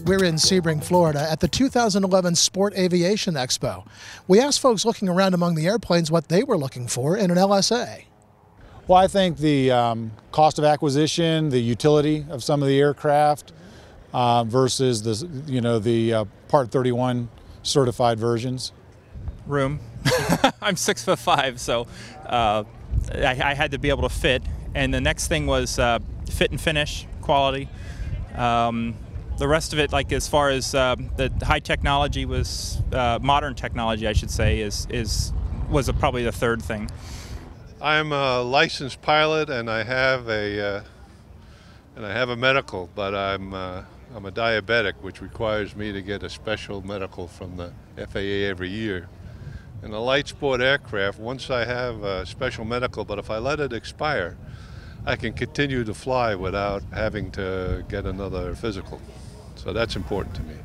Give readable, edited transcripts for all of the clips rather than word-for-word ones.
We're in Sebring, Florida at the 2011 Sport Aviation Expo. We asked folks looking around among the airplanes what they were looking for in an LSA. Well, I think the cost of acquisition, the utility of some of the aircraft versus the Part 31 certified versions. Room. I'm 6'5", so I had to be able to fit. And the next thing was fit and finish, quality. The rest of it, like as far as the high technology was, modern technology, I should say, was probably the third thing. I'm a licensed pilot, and I have a medical, but I'm a diabetic, which requires me to get a special medical from the FAA every year. In a light sport aircraft, once I have a special medical, but if I let it expire, I can continue to fly without having to get another physical. So that's important to me.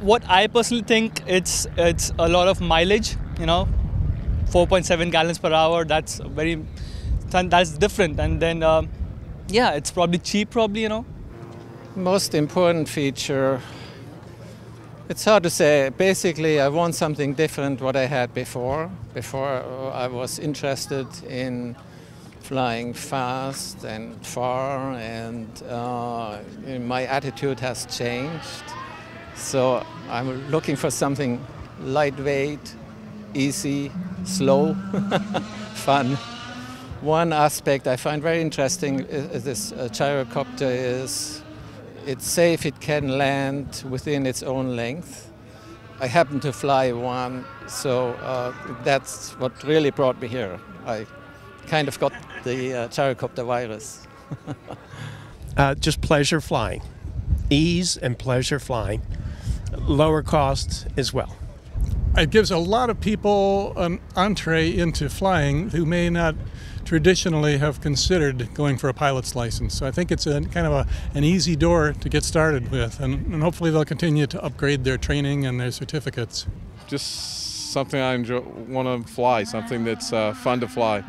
What I personally think, it's a lot of mileage, 4.7 gallons per hour. That's different. And then, yeah, it's probably cheap, Most important feature, it's hard to say. Basically, I want something different what I had before. Before I was interested in flying fast and far, and my attitude has changed. So I'm looking for something lightweight, easy, slow, fun. One aspect I find very interesting is this gyrocopter is it's safe, it can land within its own length. I happen to fly one, so that's what really brought me here. I kind of got the gyrocopter virus. Just pleasure flying. Ease and pleasure flying. Lower cost as well. It gives a lot of people an entree into flying who may not traditionally have considered going for a pilot's license. So I think it's kind of an easy door to get started with, and hopefully they'll continue to upgrade their training and their certificates. Just something I want to fly, something that's fun to fly.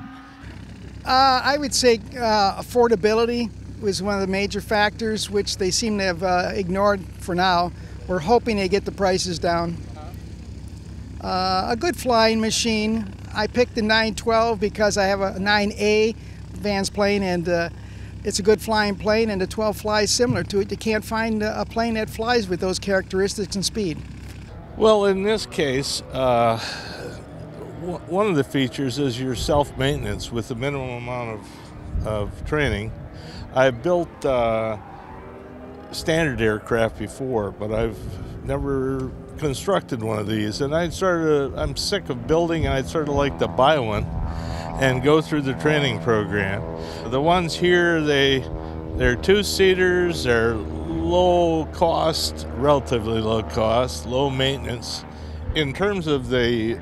I would say affordability was one of the major factors, which they seem to have ignored for now. We're hoping they get the prices down. A good flying machine. I picked the 912 because I have a 9A advanced plane, and it's a good flying plane, and the 12 flies similar to it. You can't find a plane that flies with those characteristics and speed. Well, in this case, one of the features is your self-maintenance with the minimum amount of training. I've built standard aircraft before, but I've never constructed one of these, and I'm sick of building, and I'd sort of like to buy one and go through the training program. The ones here, they're two-seaters, they're low cost, relatively low cost, low maintenance. In terms of the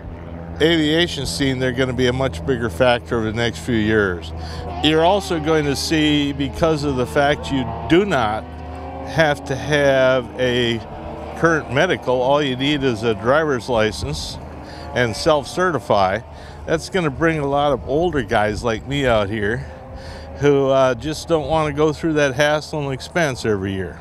aviation scene, they're going to be a much bigger factor over the next few years. You're also going to see, because of the fact you do not have to have a current medical, all you need is a driver's license and self-certify. That's going to bring a lot of older guys like me out here who just don't want to go through that hassle and expense every year.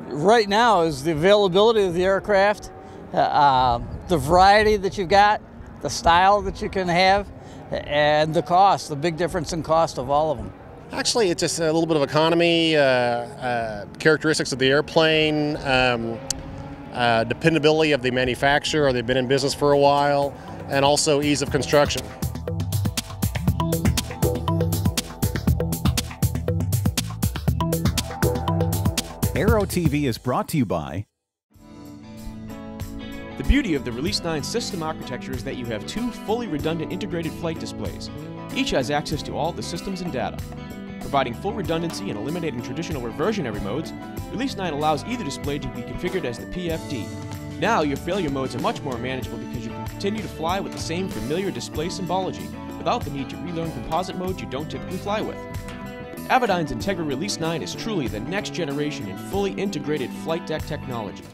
Right now is the availability of the aircraft, the variety that you've got, the style that you can have, and the cost, the big difference in cost of all of them. Actually, it's just a little bit of economy, characteristics of the airplane, dependability of the manufacturer, they've been in business for a while, and also ease of construction. Aero-TV is brought to you by... The beauty of the Release 9 system architecture is that you have two fully redundant integrated flight displays. Each has access to all the systems and data. Providing full redundancy and eliminating traditional reversionary modes, Release 9 allows either display to be configured as the PFD. Now your failure modes are much more manageable because you can continue to fly with the same familiar display symbology without the need to relearn composite modes you don't typically fly with. Avidyne's Integra Release 9 is truly the next generation in fully integrated flight deck technology.